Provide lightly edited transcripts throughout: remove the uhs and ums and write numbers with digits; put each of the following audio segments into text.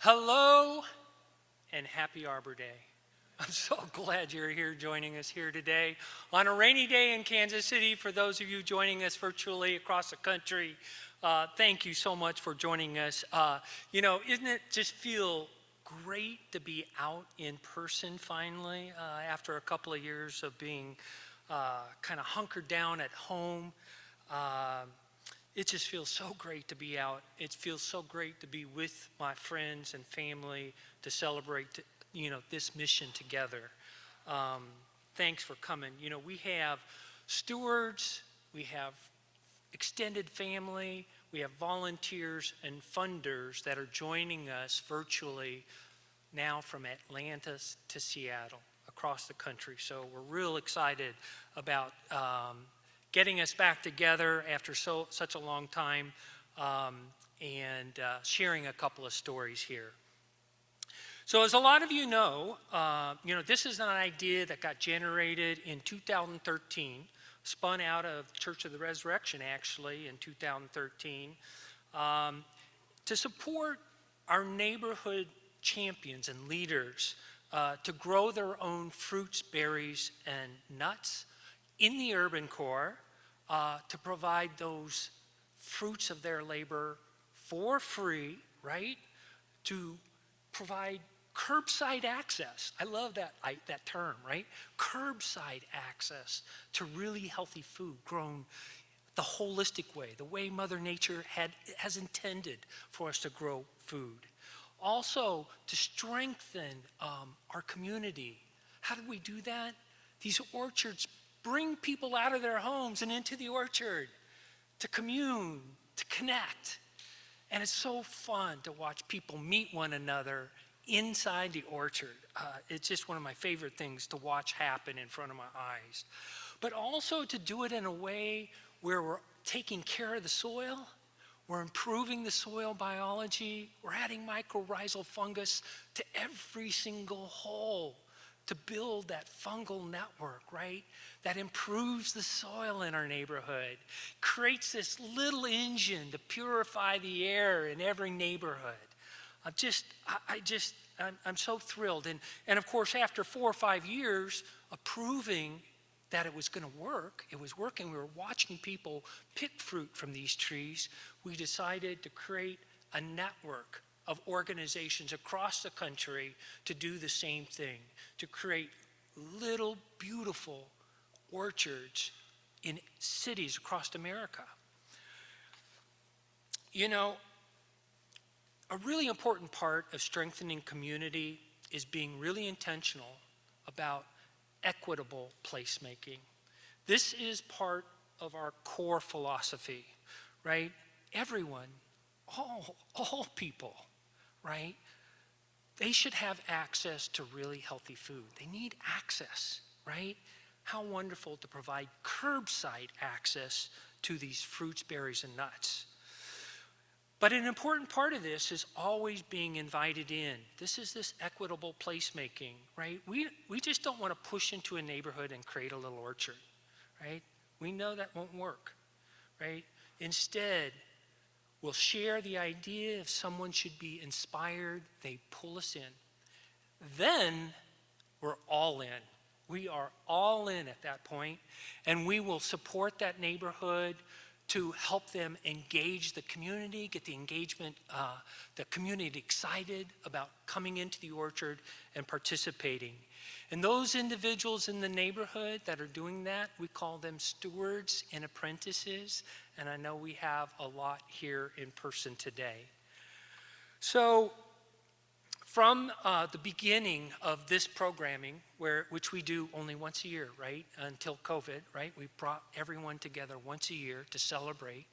Hello and happy Arbor Day. I'm so glad you're here joining us here today on a rainy day in Kansas City. For those of you joining us virtually across the country, thank you so much for joining us. Isn't it just feel great to be out in person finally after a couple of years of being kind of hunkered down at home? It just feels so great to be out. It feels so great to be with my friends and family to celebrate, this mission together. Thanks for coming. We have stewards, we have extended family, we have volunteers and funders that are joining us virtually now from Atlanta to Seattle, across the country. So we're real excited about getting us back together after such a long time and sharing a couple of stories here. So as a lot of you know, this is an idea that got generated in 2013, spun out of Church of the Resurrection actually in 2013, to support our neighborhood champions and leaders to grow their own fruits, berries, and nuts in the urban core, to provide those fruits of their labor for free, right? To provide curbside access. I love that term, right? Curbside access to really healthy food grown the holistic way, the way Mother Nature has intended for us to grow food. Also, to strengthen our community. How do we do that? These orchards bring people out of their homes and into the orchard to commune, to connect. And it's so fun to watch people meet one another inside the orchard. It's just one of my favorite things to watch happen in front of my eyes. But also to do it in a way where we're taking care of the soil, we're improving the soil biology, we're adding mycorrhizal fungus to every single hole to build that fungal network, right? That improves the soil in our neighborhood, creates this little engine to purify the air in every neighborhood. I'm so thrilled. And of course, after 4 or 5 years of proving that it was going to work, it was working, we were watching people pick fruit from these trees, we decided to create a network of organizations across the country to do the same thing, to create little beautiful orchards in cities across America. A really important part of strengthening community is being really intentional about equitable placemaking. This is part of our core philosophy, right? Everyone, all people, right? They should have access to really healthy food. They need access, right? How wonderful to provide curbside access to these fruits, berries, and nuts. But an important part of this is always being invited in. This is this equitable placemaking, right? We just don't want to push into a neighborhood and create a little orchard, right? We know that won't work, right? Instead, we'll share the idea if someone should be inspired, they pull us in. Then we're all in. We are all in at that point, and we will support that neighborhood to help them engage the community, get the engagement, the community excited about coming into the orchard and participating. And those individuals in the neighborhood that are doing that, we call them stewards and apprentices. And I know we have a lot here in person today. So from the beginning of this programming, which we do only once a year, right, until COVID, right, we brought everyone together once a year to celebrate.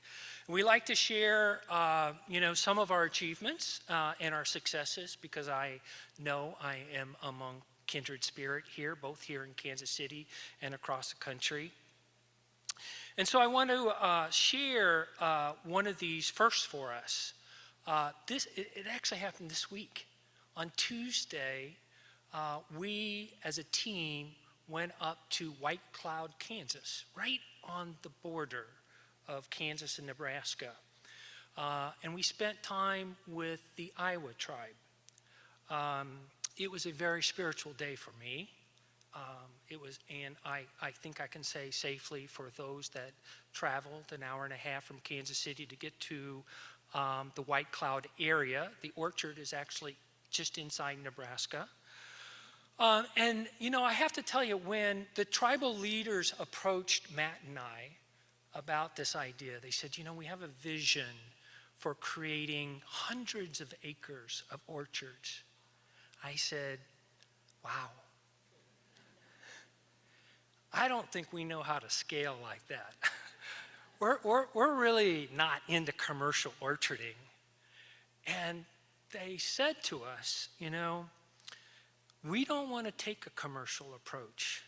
And we like to share, some of our achievements and our successes, because I know I am among kindred spirit here, both here in Kansas City and across the country. And so I want to share one of these first for us. It actually happened this week. On Tuesday, we as a team went up to White Cloud, Kansas, right on the border of Kansas and Nebraska. And we spent time with the Iowa tribe. It was a very spiritual day for me. And I think I can say safely for those that traveled an hour and a half from Kansas City to get to the White Cloud area. The orchard is actually just inside Nebraska. And, you know, I have to tell you, when the tribal leaders approached Matt and I about this idea, they said, you know, we have a vision for creating hundreds of acres of orchards. I said, wow. I don't think we know how to scale like that. We're really not into commercial orcharding. And they said to us, you know, we don't want to take a commercial approach.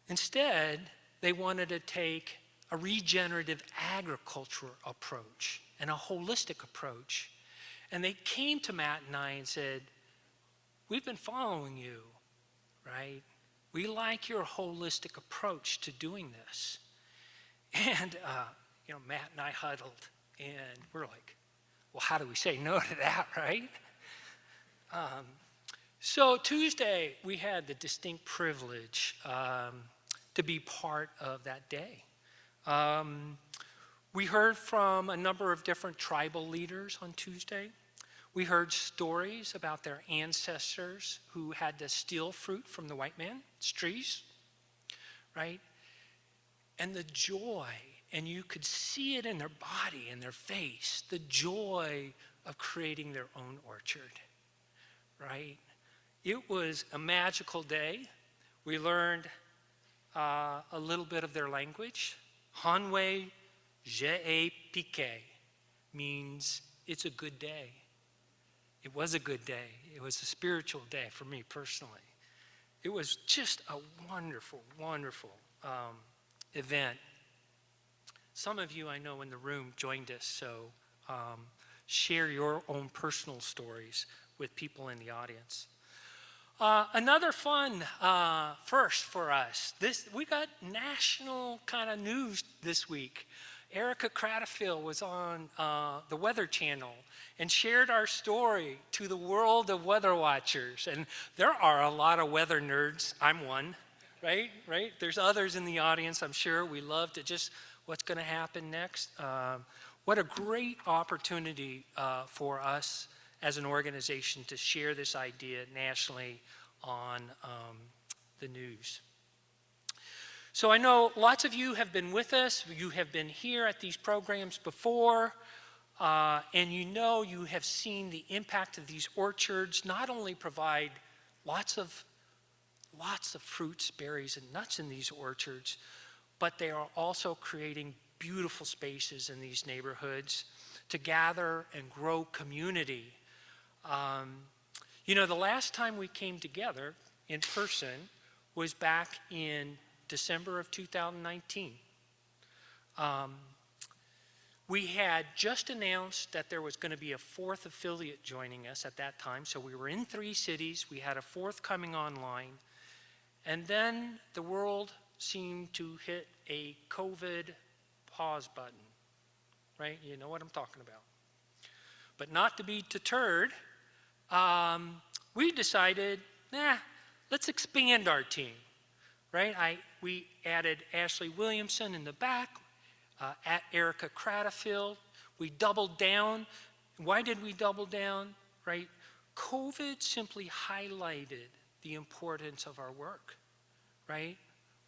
Instead, they wanted to take a regenerative agriculture approach and a holistic approach. And they came to Matt and I and said, we've been following you, right? We like your holistic approach to doing this. And, you know, Matt and I huddled, and we're like, well, how do we say no to that, right? So Tuesday, we had the distinct privilege to be part of that day. We heard from a number of different tribal leaders on Tuesday. We heard stories about their ancestors who had to steal fruit from the white man's trees, right? And the joy, and you could see it in their body, in their face, the joy of creating their own orchard, right? It was a magical day. We learned a little bit of their language. Hanwe je pique means it's a good day. It was a good day. It was a spiritual day for me personally. It was just a wonderful, wonderful event. Some of you I know in the room joined us, so share your own personal stories with people in the audience. Another fun first for us. We got national kind of news this week. Erica Cradfield was on the Weather Channel and shared our story to the world of weather watchers. And there are a lot of weather nerds. I'm one, right? There's others in the audience, I'm sure. We love to just what's going to happen next. What a great opportunity for us as an organization to share this idea nationally on the news. So I know lots of you have been with us. You have been here at these programs before, and you know you have seen the impact of these orchards not only provide lots of fruits, berries, and nuts in these orchards, but they are also creating beautiful spaces in these neighborhoods to gather and grow community. You know, the last time we came together in person was back in December of 2019. We had just announced that there was going to be a fourth affiliate joining us at that time. So we were in 3 cities. We had a fourth coming online. And then the world seemed to hit a COVID pause button, right? You know what I'm talking about. But not to be deterred, we decided, let's expand our team, right? We added Ashley Williamson in the back, at Erica Cradfield. We doubled down. Why did we double down, right? COVID simply highlighted the importance of our work, right?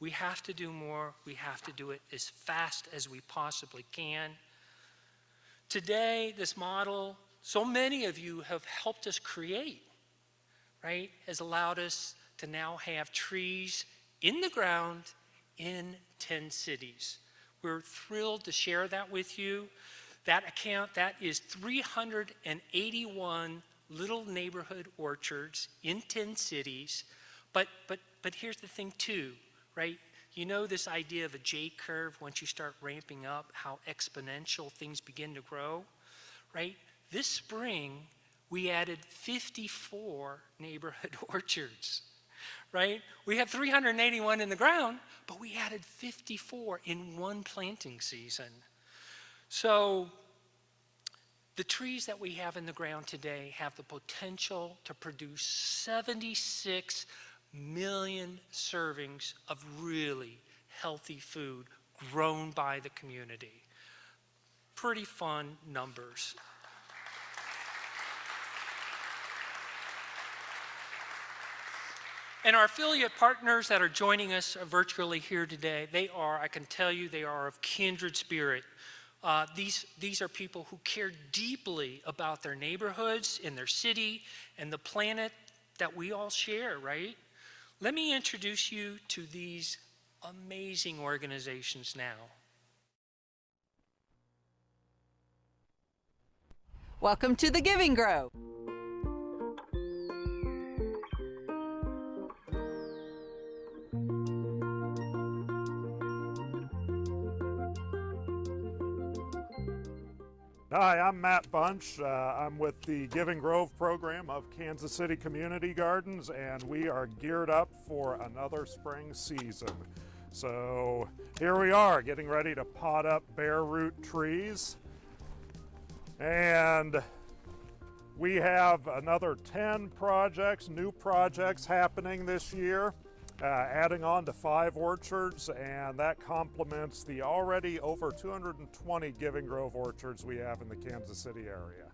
We have to do more. We have to do it as fast as we possibly can. Today, this model, so many of you have helped us create, right, has allowed us to now have trees in the ground in 10 cities. We're thrilled to share that with you. That account, that is 381 little neighborhood orchards in 10 cities. But here's the thing too, right? You know this idea of a J curve, once you start ramping up, how exponential things begin to grow, right? This spring, we added 54 neighborhood orchards, right? We have 381 in the ground, but we added 54 in one planting season. So The trees that we have in the ground today have the potential to produce 76 million servings of really healthy food grown by the community. Pretty fun numbers. And our affiliate partners that are joining us virtually here today, they are, I can tell you, they are of kindred spirit. These are people who care deeply about their neighborhoods, in their city, and the planet that we all share, right? Let me introduce you to these amazing organizations now. Welcome to the Giving Grove. Hi, I'm Matt Bunch. I'm with the Giving Grove program of Kansas City Community Gardens, and we are geared up for another spring season. So here we are, getting ready to pot up bare root trees. And we have another 10 projects, new projects happening this year, adding on to 5 orchards, and that complements the already over 220 Giving Grove orchards we have in the Kansas City area.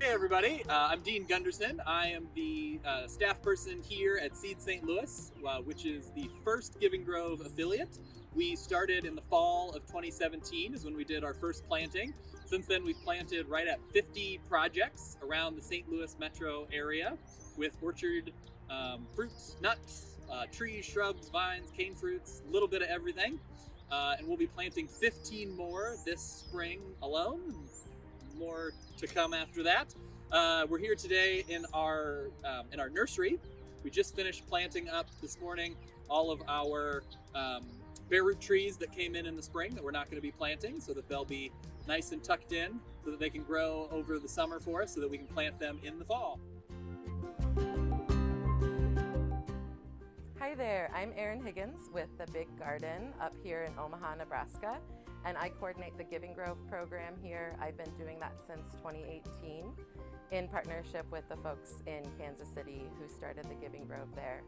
Hey everybody, I'm Dean Gunderson. I am the staff person here at Seed St. Louis, which is the first Giving Grove affiliate. We started in the fall of 2017 is when we did our first planting. Since then we've planted right at 50 projects around the St. Louis metro area with orchard fruits, nuts, trees, shrubs, vines, cane fruits, a little bit of everything. And we'll be planting 15 more this spring alone. More to come after that. We're here today in our nursery. We just finished planting up this morning all of our bare root trees that came in the spring that we're not going to be planting, so that they'll be nice and tucked in so that they can grow over the summer for us so that we can plant them in the fall. Hi there, I'm Erin Higgins with the Big Garden up here in Omaha, Nebraska, and I coordinate the Giving Grove program here. I've been doing that since 2018 in partnership with the folks in Kansas City who started the Giving Grove there.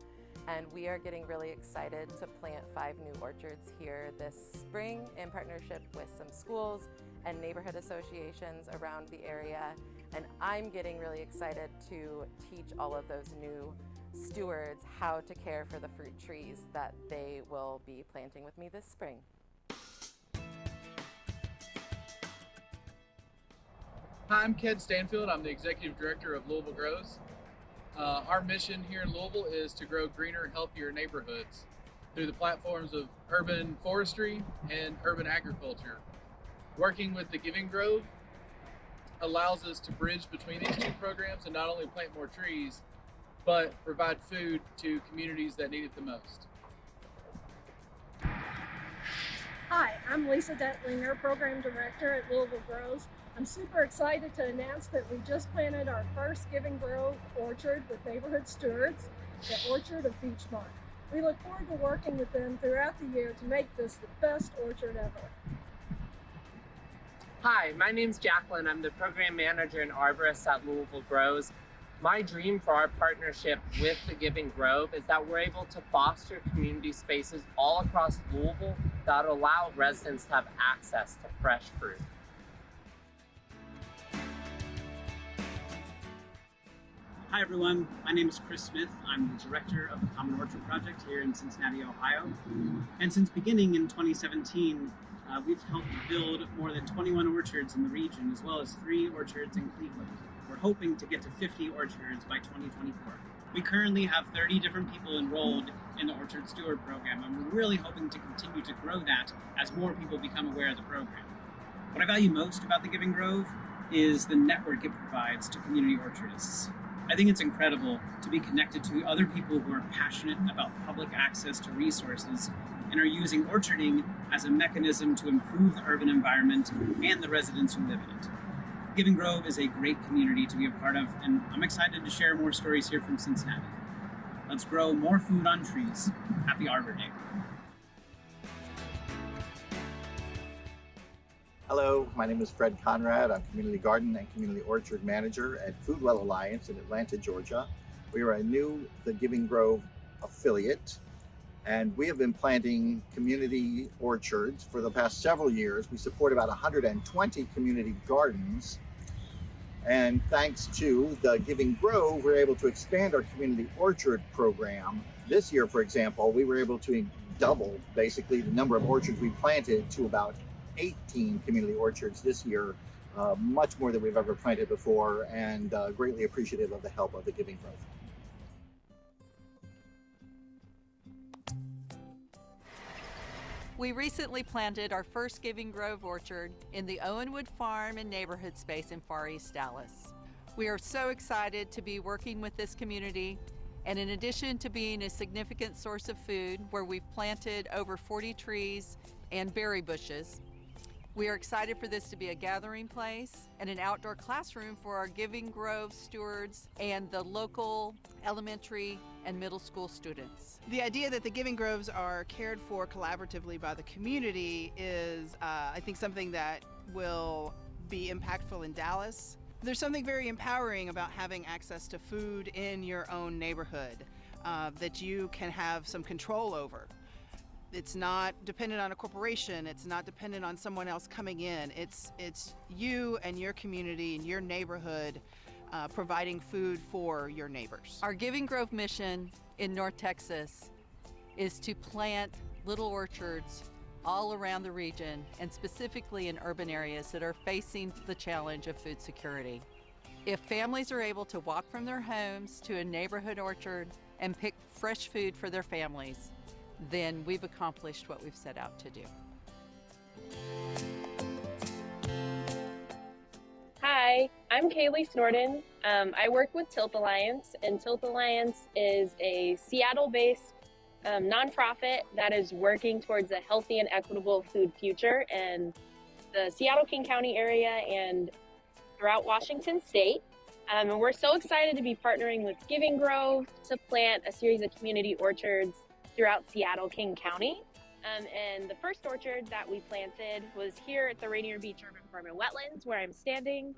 And we are getting really excited to plant 5 new orchards here this spring in partnership with some schools and neighborhood associations around the area. And I'm getting really excited to teach all of those new stewards how to care for the fruit trees that they will be planting with me this spring. Hi, I'm Ken Stanfield. I'm the Executive Director of Louisville Grows. Our mission here in Louisville is to grow greener, healthier neighborhoods through the platforms of urban forestry and urban agriculture. Working with the Giving Grove allows us to bridge between these two programs and not only plant more trees, but provide food to communities that need it the most. Hi, I'm Lisa Detlinger, Program Director at Louisville Grows. I'm super excited to announce that we just planted our first Giving Grove orchard with neighborhood stewards, the Orchard of Beechmont. We look forward to working with them throughout the year to make this the best orchard ever. Hi, my name's Jacqueline. I'm the Program Manager and Arborist at Louisville Grows. My dream for our partnership with the Giving Grove is that we're able to foster community spaces all across Louisville that allow residents to have access to fresh fruit. Hi everyone, my name is Chris Smith. I'm the director of the Common Orchard Project here in Cincinnati, Ohio. And since beginning in 2017, we've helped build more than 21 orchards in the region, as well as 3 orchards in Cleveland. We're hoping to get to 50 orchards by 2024. We currently have 30 different people enrolled in the Orchard Steward program, and we're really hoping to continue to grow that as more people become aware of the program. What I value most about the Giving Grove is the network it provides to community orchardists. I think it's incredible to be connected to other people who are passionate about public access to resources and are using orcharding as a mechanism to improve the urban environment and the residents who live in it. Giving Grove is a great community to be a part of, and I'm excited to share more stories here from Cincinnati. Let's grow more food on trees. Happy Arbor Day. Hello, my name is Fred Conrad. I'm Community Garden and Community Orchard Manager at Foodwell Alliance in Atlanta, Georgia. We are a new The Giving Grove affiliate, and we have been planting community orchards for the past several years. We support about 120 community gardens, and thanks to The Giving Grove, we're able to expand our community orchard program. This year, for example, we were able to double basically the number of orchards we planted to about 18 community orchards this year, much more than we've ever planted before, and greatly appreciative of the help of The Giving Grove. We recently planted our first Giving Grove orchard in the Owenwood Farm and neighborhood space in Far East Dallas. We are so excited to be working with this community, and in addition to being a significant source of food where we've planted over 40 trees and berry bushes, we are excited for this to be a gathering place and an outdoor classroom for our Giving Grove stewards and the local elementary and middle school students. The idea that the Giving Groves are cared for collaboratively by the community is, I think, something that will be impactful in Dallas. There's something very empowering about having access to food in your own neighborhood that you can have some control over. It's not dependent on a corporation. It's not dependent on someone else coming in. It's you and your community and your neighborhood providing food for your neighbors. Our Giving Grove mission in North Texas is to plant little orchards all around the region, and specifically in urban areas that are facing the challenge of food security. If families are able to walk from their homes to a neighborhood orchard and pick fresh food for their families, then we've accomplished what we've set out to do. Hi, I'm Kaylee Snorton. I work with Tilt Alliance, and Tilt Alliance is a Seattle-based nonprofit that is working towards a healthy and equitable food future in the Seattle-King County area and throughout Washington State. And we're so excited to be partnering with Giving Grove to plant a series of community orchards throughout Seattle-King County. And the first orchard that we planted was here at the Rainier Beach Urban Farm and Wetlands, where I'm standing.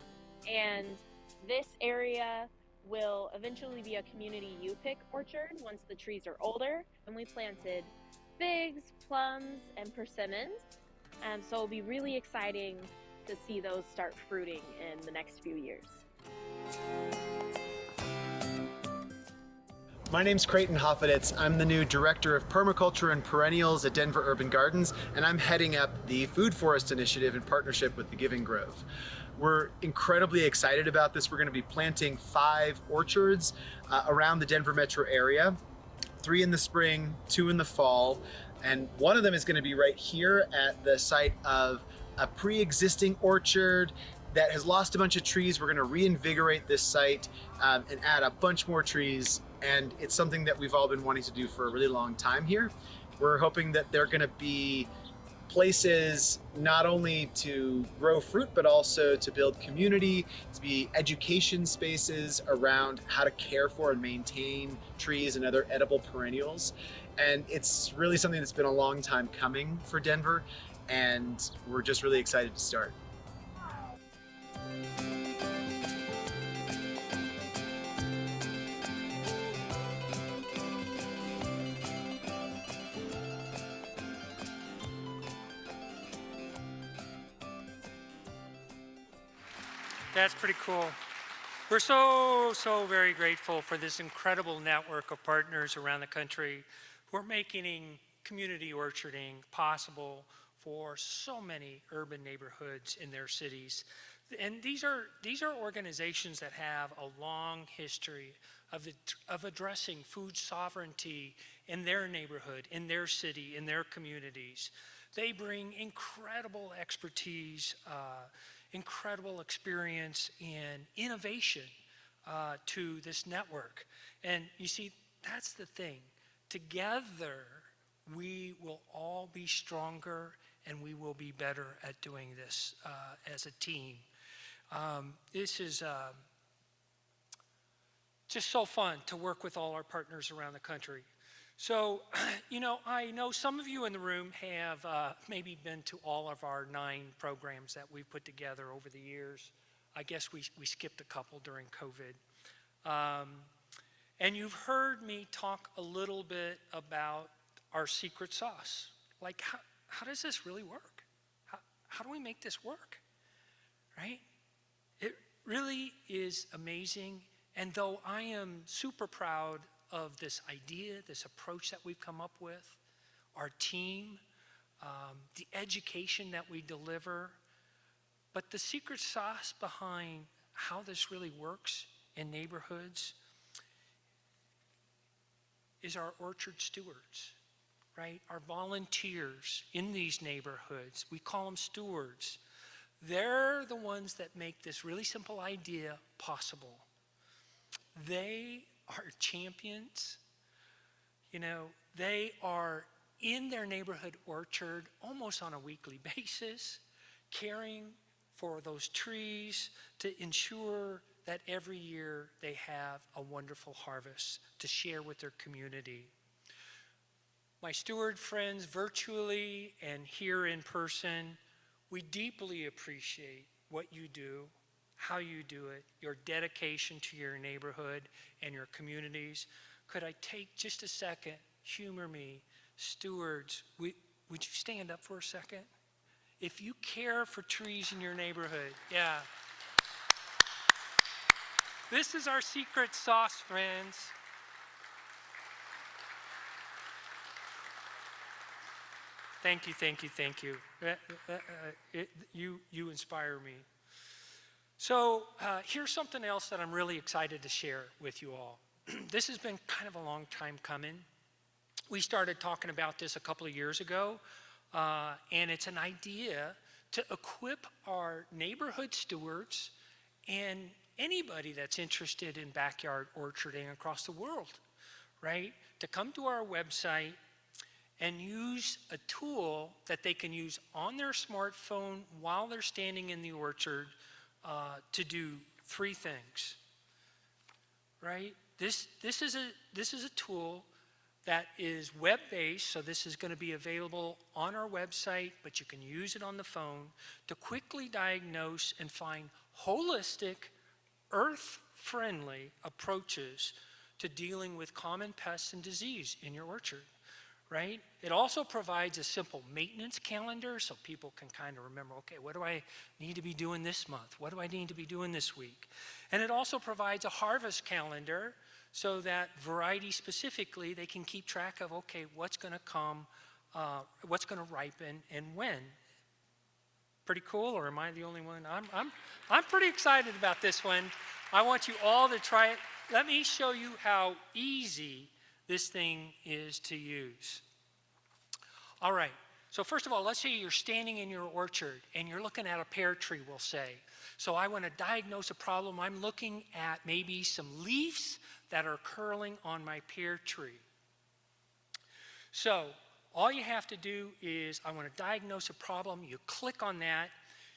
And this area will eventually be a community U-pick orchard once the trees are older. And we planted figs, plums, and persimmons. So it'll be really exciting to see those start fruiting in the next few years. My name's Creighton Hoffeditz. I'm the new Director of Permaculture and Perennials at Denver Urban Gardens, and I'm heading up the Food Forest Initiative in partnership with the Giving Grove. We're incredibly excited about this. We're going to be planting 5 orchards around the Denver metro area, 3 in the spring, 2 in the fall, and one of them is going to be right here at the site of a pre-existing orchard that has lost a bunch of trees. We're going to reinvigorate this site and add a bunch more trees, and it's something that we've all been wanting to do for a really long time here. We're hoping that they're going to be places not only to grow fruit, but also to build community, to be education spaces around how to care for and maintain trees and other edible perennials. And it's really something that's been a long time coming for Denver, and we're just really excited to start. That's pretty cool. We're so very grateful for this incredible network of partners around the country who are making community orcharding possible for so many urban neighborhoods in their cities. And these are organizations that have a long history of addressing food sovereignty in their neighborhood, in their city, in their communities. They bring incredible expertise, incredible experience and innovation to this network. And you see, that's the thing. Together, we will all be stronger and we will be better at doing this as a team. This is just so fun to work with all our partners around the country. So, you know, I know some of you in the room have maybe been to all of our 9 programs that we've put together over the years. I guess we skipped a couple during COVID. And you've heard me talk a little bit about our secret sauce. Like, how does this really work? How do we make this work, right? It really is amazing. And though I am super proud of this idea, this approach that we've come up with, our team, the education that we deliver, but the secret sauce behind how this really works in neighborhoods is our orchard stewards, right? Our volunteers in these neighborhoods. We call them stewards. They're the ones that make this really simple idea possible. They are champions. You know, they are in their neighborhood orchard almost on a weekly basis, caring for those trees to ensure that every year they have a wonderful harvest to share with their community. My steward friends, virtually and here in person, we deeply appreciate what you do, how you do it, your dedication to your neighborhood and your communities. Could I take just a second, humor me, stewards, would you stand up for a second? If you care for trees in your neighborhood, yeah. This is our secret sauce, friends. Thank you, thank you, thank you. You inspire me. So here's something else that I'm really excited to share with you all. This has been kind of a long time coming. We started talking about this a couple of years ago, and it's an idea to equip our neighborhood stewards and anybody that's interested in backyard orcharding across the world, right? To come to our website and use a tool that they can use on their smartphone while they're standing in the orchard to do 3 things, right? This is a tool that is web-based, so this is going to be available on our website, but you can use it on the phone to quickly diagnose and find holistic, earth-friendly approaches to dealing with common pests and disease in your orchard, right? It also provides a simple maintenance calendar so people can kind of remember, okay, what do I need to be doing this month? What do I need to be doing this week? And it also provides a harvest calendar so that variety specifically, they can keep track of, okay, what's going to come, what's going to ripen, and when. Pretty cool, or am I the only one? I'm pretty excited about this one. I want you all to try it. Let me show you how easy this thing is to use. All right, so first of all, let's say you're standing in your orchard and you're looking at a pear tree, we'll say. So I want to diagnose a problem. I'm looking at maybe some leaves that are curling on my pear tree. So all you have to do is, I want to diagnose a problem. You click on that.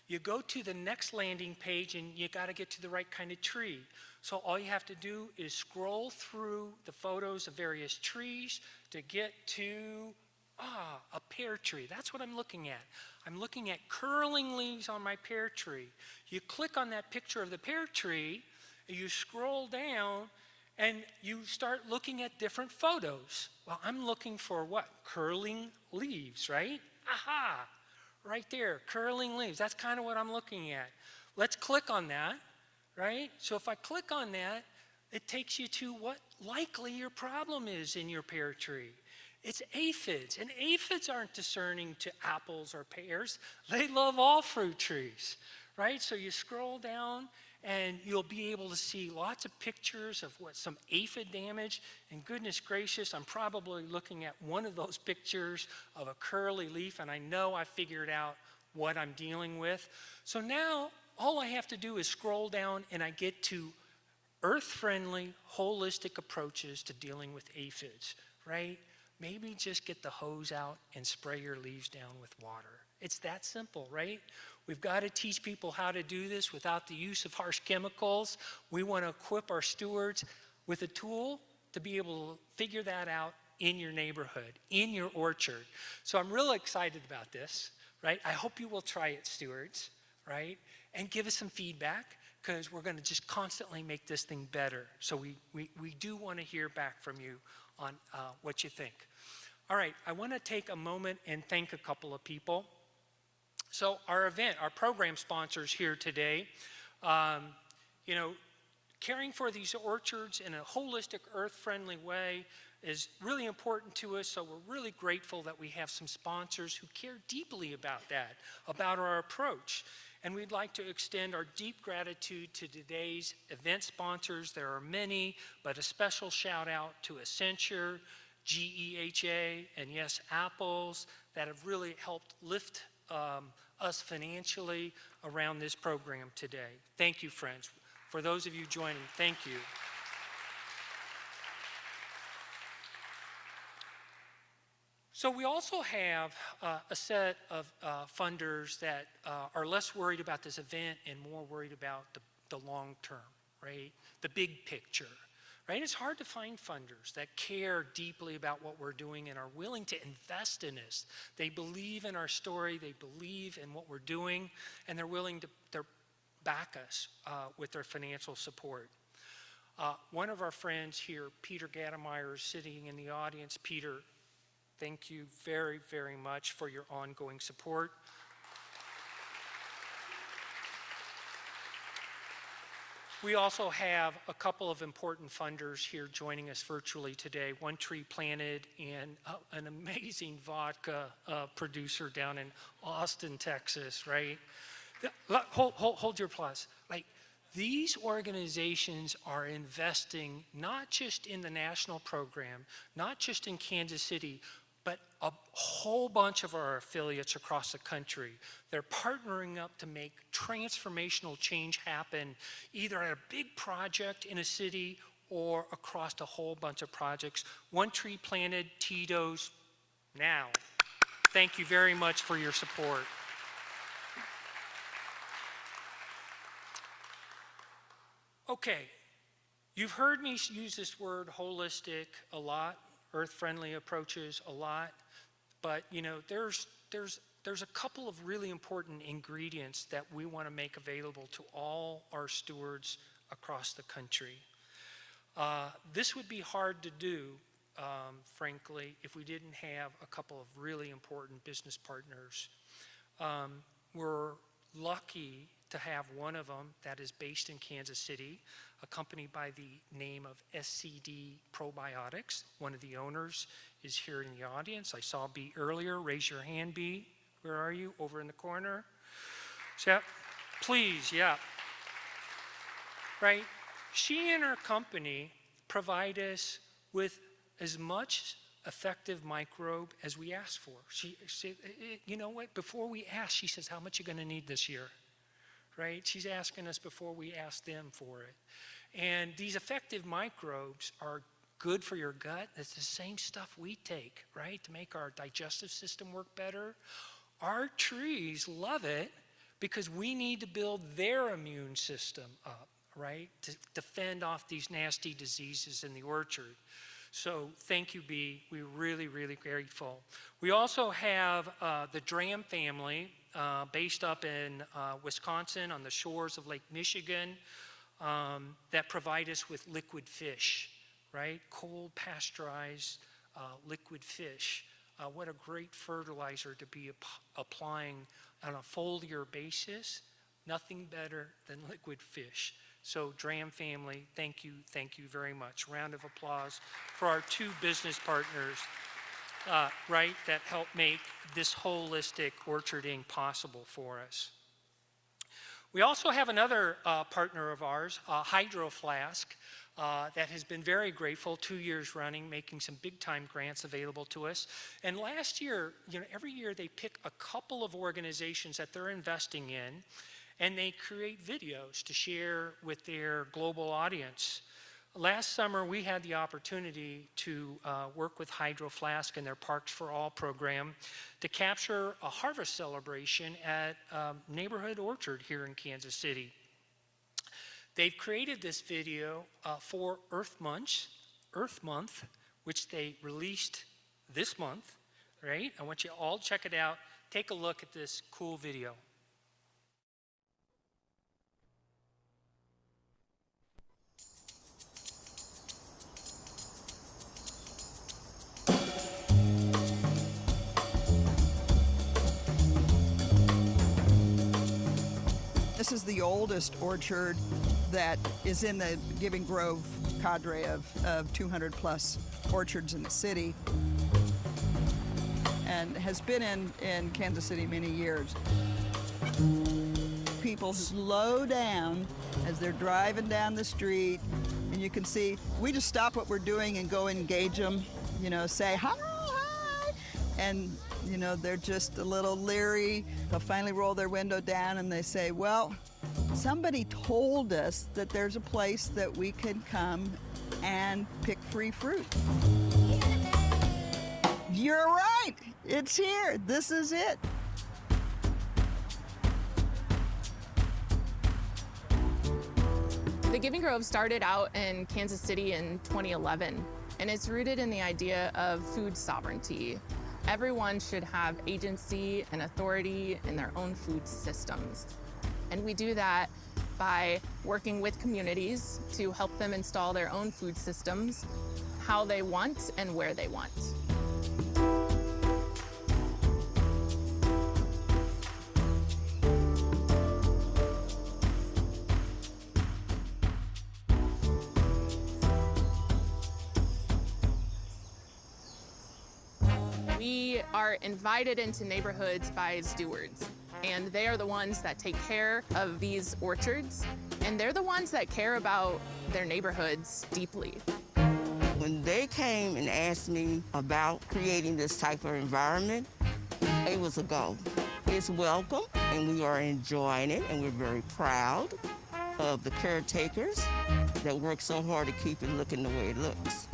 You go to the next landing page and you got to get to the right kind of tree. So all you have to do is scroll through the photos of various trees to get to a pear tree. That's what I'm looking at. I'm looking at curling leaves on my pear tree. You click on that picture of the pear tree, you scroll down, and you start looking at different photos. Well, I'm looking for what? Curling leaves, right? Aha! Right there, curling leaves. That's kind of what I'm looking at. Let's click on that, right? So if I click on that, it takes you to what likely your problem is in your pear tree. It's aphids, and aphids aren't discerning to apples or pears. They love all fruit trees, right? So you scroll down and you'll be able to see lots of pictures of some aphid damage. And goodness gracious, I'm probably looking at one of those pictures of a curly leaf, and I know I figured out what I'm dealing with. So now all I have to do is scroll down and I get to earth-friendly, holistic approaches to dealing with aphids, right? Maybe just get the hose out and spray your leaves down with water. It's that simple, right? We've got to teach people how to do this without the use of harsh chemicals. We want to equip our stewards with a tool to be able to figure that out in your neighborhood, in your orchard. So I'm really excited about this, right? I hope you will try it, stewards, right? And give us some feedback, because we're going to just constantly make this thing better. So we do want to hear back from you on what you think. All right, I want to take a moment and thank a couple of people. So our event, our program sponsors here today, you know, caring for these orchards in a holistic, earth-friendly way is really important to us, so we're really grateful that we have some sponsors who care deeply about that, about our approach. And we'd like to extend our deep gratitude to today's event sponsors. There are many, but a special shout out to Accenture, GEHA, and yes, Apples, that have really helped lift us financially around this program today. Thank you, friends. For those of you joining, thank you. So we also have a set of funders that are less worried about this event and more worried about the long term, right? The big picture, right? It's hard to find funders that care deeply about what we're doing and are willing to invest in this. They believe in our story, they believe in what we're doing, and they're willing to back us with their financial support. One of our friends here, Peter Gattemeyer, is sitting in the audience. Peter, thank you very, very much for your ongoing support. We also have a couple of important funders here joining us virtually today. One Tree Planted and an amazing vodka producer down in Austin, Texas, right? Hold your applause. Like, these organizations are investing not just in the national program, not just in Kansas City, but a whole bunch of our affiliates across the country. They're partnering up to make transformational change happen, either at a big project in a city or across a whole bunch of projects. One Tree Planted, Tito's, now. Thank you very much for your support. Okay, you've heard me use this word holistic a lot, earth-friendly approaches a lot, but you know, there's a couple of really important ingredients that we want to make available to all our stewards across the country. This would be hard to do, frankly, if we didn't have a couple of really important business partners. We're lucky to have one of them that is based in Kansas City, a company by the name of SCD Probiotics. One of the owners is here in the audience. I saw B earlier. Raise your hand, B. Where are you? Over in the corner. So, please, yeah. Right? She and her company provide us with as much effective microbe as we ask for. She you know what? Before we ask, she says, how much are you going to need this year? Right? She's asking us before we ask them for it. And these effective microbes are good for your gut. It's the same stuff we take, right, to make our digestive system work better. Our trees love it because we need to build their immune system up, right, to fend off these nasty diseases in the orchard. So thank you, B. We're really, really grateful. We also have the Dram family based up in Wisconsin on the shores of Lake Michigan that provide us with liquid fish, right? Cold pasteurized liquid fish. What a great fertilizer to be applying on a foliar basis. Nothing better than liquid fish. So Dram family, thank you very much. Round of applause for our two business partners, right, that help make this holistic orcharding possible for us. We also have another partner of ours, Hydro Flask, that has been very grateful, 2 years running, making some big time grants available to us. And last year, you know, every year they pick a couple of organizations that they're investing in, and they create videos to share with their global audience. Last summer, we had the opportunity to work with Hydro Flask and their Parks for All program to capture a harvest celebration at a neighborhood orchard here in Kansas City. They've created this video for Earth Month, which they released this month, right? I want you all to check it out. Take a look at this cool video. This is the oldest orchard that is in the Giving Grove cadre of 200 plus orchards in the city, and has been in Kansas City many years. People slow down as they're driving down the street, and you can see, we just stop what we're doing and go engage them, you know, say hi, hi, and you know, they're just a little leery. They'll finally roll their window down and they say, well, somebody told us that there's a place that we can come and pick free fruit. You're right, it's here, this is it. The Giving Grove started out in Kansas City in 2011, and it's rooted in the idea of food sovereignty. Everyone should have agency and authority in their own food systems. And we do that by working with communities to help them install their own food systems, how they want and where they want. We are invited into neighborhoods by stewards, and they are the ones that take care of these orchards, and they're the ones that care about their neighborhoods deeply. When they came and asked me about creating this type of environment, it was a go. It's welcome, and we are enjoying it, and we're very proud of the caretakers that work so hard to keep it looking the way it looks.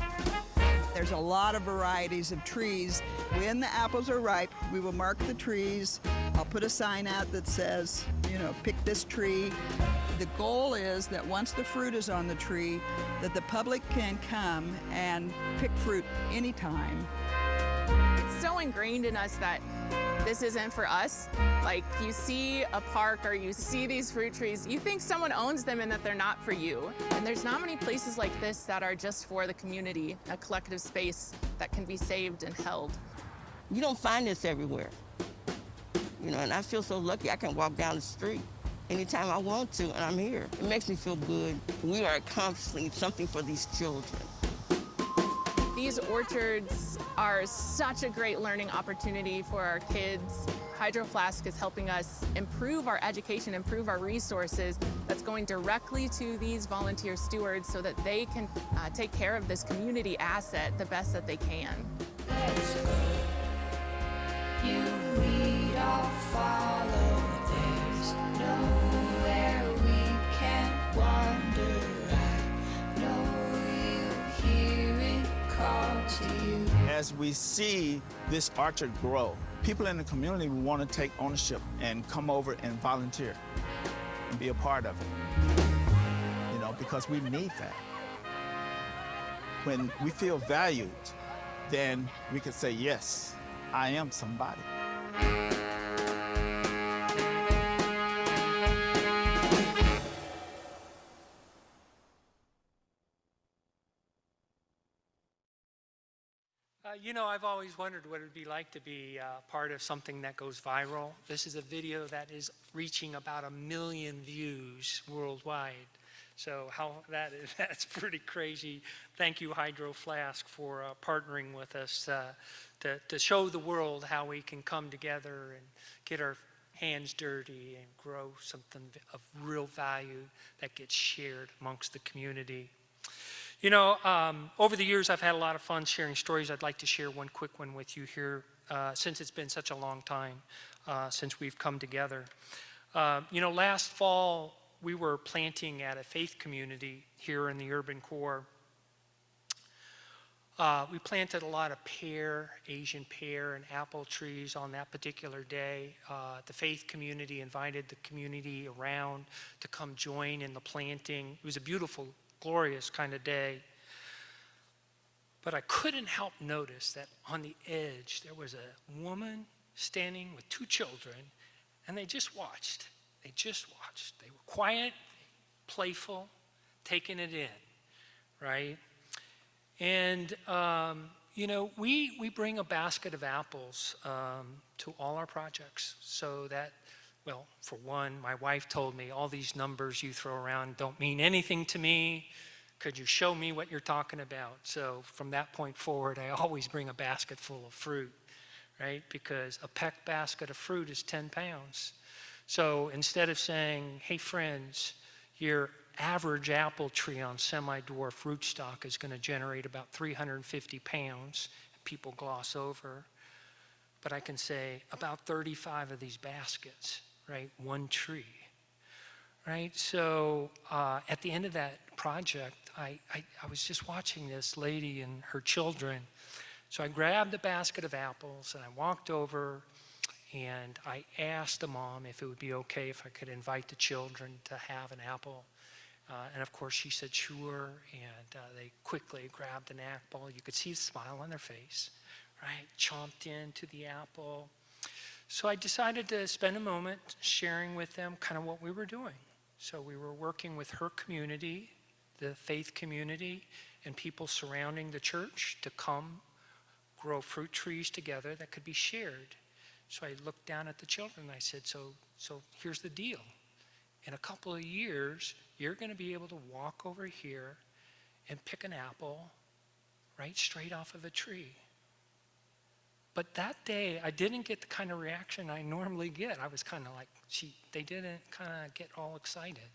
There's a lot of varieties of trees. When the apples are ripe, we will mark the trees. I'll put a sign out that says, you know, pick this tree. The goal is that once the fruit is on the tree, that the public can come and pick fruit anytime. It's so ingrained in us that this isn't for us. Like, you see a park or you see these fruit trees, you think someone owns them and that they're not for you. And there's not many places like this that are just for the community, a collective space that can be saved and held. You don't find this everywhere. You know, and I feel so lucky I can walk down the street anytime I want to, and I'm here. It makes me feel good. We are accomplishing something for these children. These orchards are such a great learning opportunity for our kids. Hydro Flask is helping us improve our education, improve our resources. That's going directly to these volunteer stewards so that they can take care of this community asset the best that they can. Let's go. You lead, I'll follow. There's nowhere we can't wander. I know you hear it call to you. As we see this orchard grow, people in the community want to take ownership and come over and volunteer and be a part of it, you know, because we need that. When we feel valued, then we can say, yes, I am somebody. You know, I've always wondered what it would be like to be part of something that goes viral. This is a video that is reaching about 1 million views worldwide. So how that is, that's pretty crazy. Thank you, Hydro Flask, for partnering with us to show the world how we can come together and get our hands dirty and grow something of real value that gets shared amongst the community. You know, over the years, I've had a lot of fun sharing stories. I'd like to share one quick one with you here, since it's been such a long time since we've come together. You know, last fall, we were planting at a faith community here in the urban core. We planted a lot of pear, Asian pear, and apple trees on that particular day. The faith community invited the community around to come join in the planting. It was a beautiful, glorious kind of day. But I couldn't help notice that on the edge there was a woman standing with two children, and they just watched. They just watched. They were quiet, playful, taking it in, right? And, you know, we bring a basket of apples to all our projects so that, well, for one, my wife told me all these numbers you throw around don't mean anything to me. Could you show me what you're talking about? So from that point forward, I always bring a basket full of fruit, right? Because a peck basket of fruit is 10 pounds. So instead of saying, hey friends, your average apple tree on semi-dwarf rootstock is going to generate about 350 pounds, people gloss over. But I can say about 35 of these baskets, right? One tree, right? So at the end of that project, I was just watching this lady and her children. So I grabbed a basket of apples and I walked over and I asked the mom if it would be okay if I could invite the children to have an apple. And of course she said sure, and they quickly grabbed an apple. You could see the smile on their face, right? Chomped into the apple. So I decided to spend a moment sharing with them kind of what we were doing. So we were working with her community, the faith community, and people surrounding the church to come grow fruit trees together that could be shared. So I looked down at the children and I said, so here's the deal. In a couple of years, you're going to be able to walk over here and pick an apple right straight off of a tree. But that day, I didn't get the kind of reaction I normally get. I was kind of like, they didn't kind of get all excited.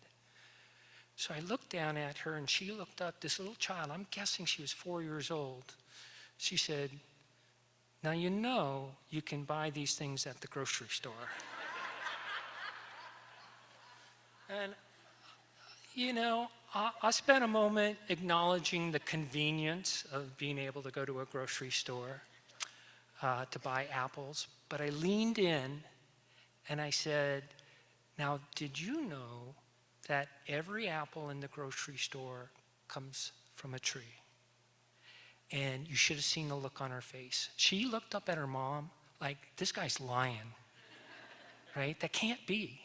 So I looked down at her and she looked up, this little child, I'm guessing she was 4 years old. She said, now you know you can buy these things at the grocery store. And, you know, I spent a moment acknowledging the convenience of being able to go to a grocery store to buy apples, but I leaned in and I said, now did you know that every apple in the grocery store comes from a tree? And you should have seen the look on her face. She looked up at her mom like, this guy's lying, right? That can't be.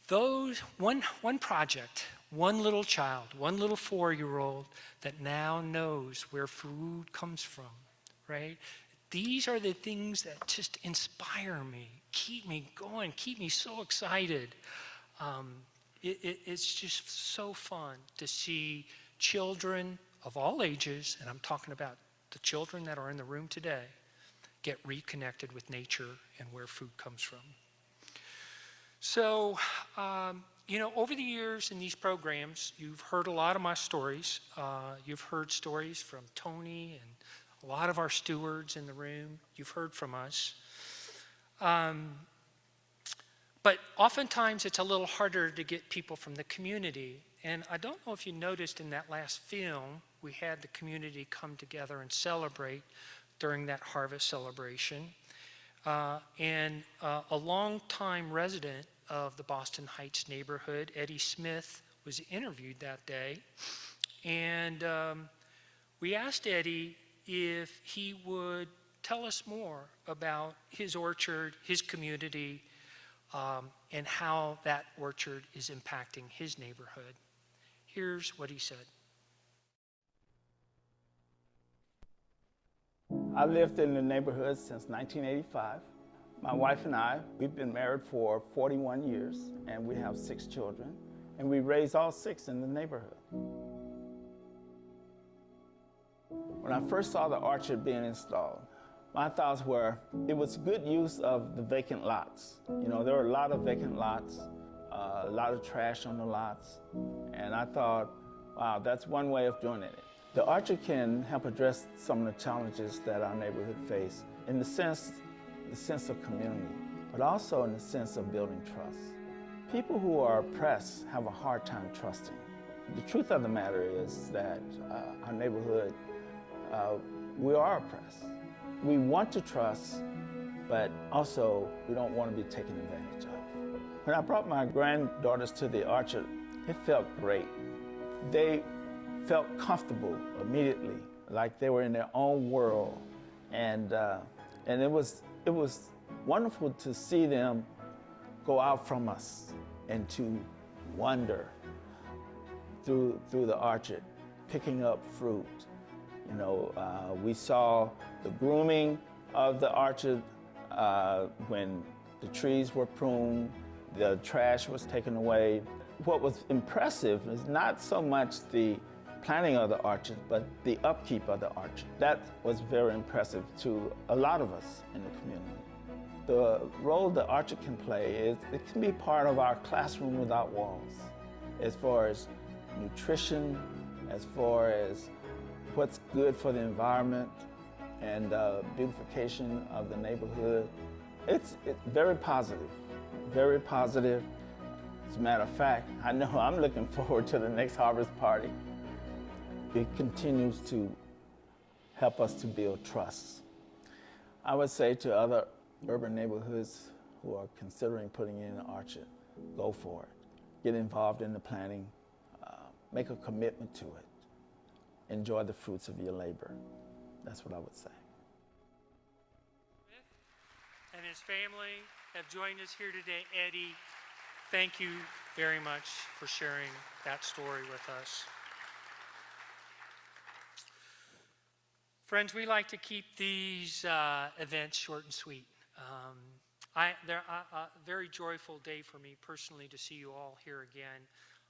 Those, one project, one little child, one little 4-year-old that now knows where food comes from, right? These are the things that just inspire me, keep me going, keep me so excited. It's just so fun to see children of all ages, and I'm talking about the children that are in the room today, get reconnected with nature and where food comes from. So, you know, over the years in these programs, you've heard a lot of my stories. You've heard stories from Tony and a lot of our stewards in the room. You've heard from us. But oftentimes it's a little harder to get people from the community. And I don't know if you noticed in that last film, we had the community come together and celebrate during that harvest celebration. And a longtime resident of the Boston Heights neighborhood, Eddie Smith, was interviewed that day. And we asked Eddie if he would tell us more about his orchard, his community, and how that orchard is impacting his neighborhood. Here's what he said. I lived in the neighborhood since 1985. My wife and I, we've been married for 41 years, and we have 6 children, and we raised all 6 in the neighborhood. When I first saw the orchard being installed, my thoughts were it was good use of the vacant lots. You know, there were a lot of vacant lots, a lot of trash on the lots, and I thought, wow, that's one way of doing it. The orchard can help address some of the challenges that our neighborhood face in the sense of community, but also in the sense of building trust. People who are oppressed have a hard time trusting. The truth of the matter is that our neighborhood, we are oppressed. We want to trust, but also we don't want to be taken advantage of. When I brought my granddaughters to the orchard, it felt great. They felt comfortable immediately like they were in their own world. And it was wonderful to see them go out from us and to wander through the orchard, picking up fruit. You know, we saw the grooming of the orchard when the trees were pruned, the trash was taken away. What was impressive is not so much the planting of the orchard, but the upkeep of the orchard. That was very impressive to a lot of us in the community. The role the orchard can play is it can be part of our classroom without walls, as far as nutrition, as far as what's good for the environment and beautification of the neighborhood. It's very positive, very positive. As a matter of fact, I know I'm looking forward to the next harvest party. It continues to help us to build trust. I would say to other urban neighborhoods who are considering putting in an orchard, go for it. Get involved in the planning, make a commitment to it. Enjoy the fruits of your labor. That's what I would say. And his family have joined us here today. Eddie, thank you very much for sharing that story with us. Friends, we like to keep these events short and sweet. They're a very joyful day for me personally to see you all here again.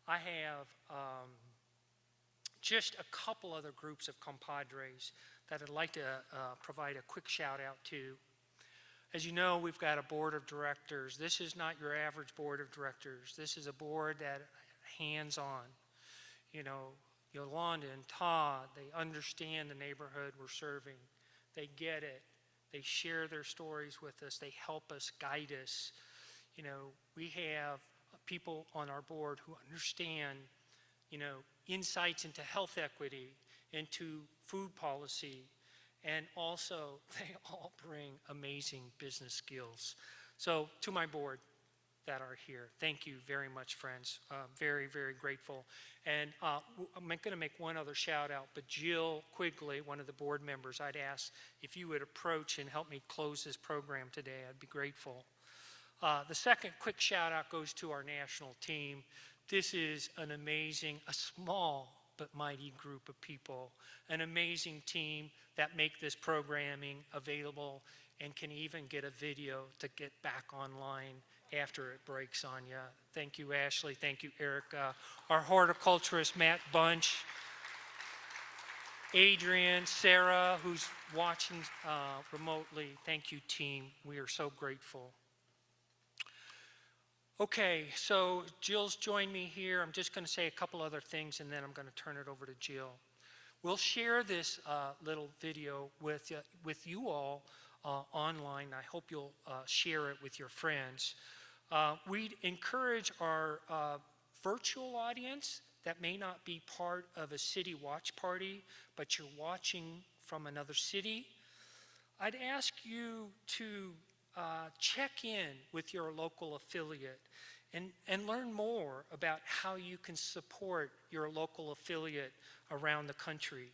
I have just a couple other groups of compadres that I'd like to provide a quick shout out to. As you know, we've got a board of directors. This is not your average board of directors. This is a board that hands-on. You know, Yolanda and Todd, they understand the neighborhood we're serving. They get it. They share their stories with us. They help us, guide us. You know, we have people on our board who understand, you know, insights into health equity, into food policy, and also they all bring amazing business skills. So to my board that are here, thank you very much, friends. Very, very grateful. And I'm going to make one other shout out, but Jill Quigley, one of the board members, I'd ask if you would approach and help me close this program today. I'd be grateful. The second quick shout out goes to our national team. This is an amazing, a small but mighty group of people, an amazing team that make this programming available and can even get a video to get back online after it breaks on you. Thank you, Ashley. Thank you, Erica. Our horticulturist, Matt Bunch. Adrian, Sarah, who's watching remotely. Thank you, team. We are so grateful. Okay, so Jill's joined me here. I'm just going to say a couple other things and then I'm going to turn it over to Jill. We'll share this little video with you all online. I hope you'll share it with your friends. We'd encourage our virtual audience that may not be part of a city watch party, but you're watching from another city. I'd ask you to check in with your local affiliate and learn more about how you can support your local affiliate around the country.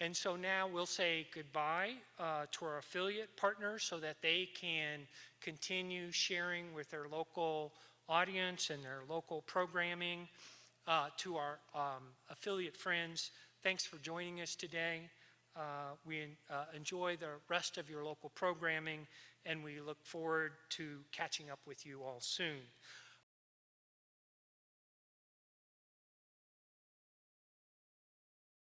And so now we'll say goodbye to our affiliate partners so that they can continue sharing with their local audience and their local programming. To our affiliate friends, thanks for joining us today. We enjoy the rest of your local programming and we look forward to catching up with you all soon.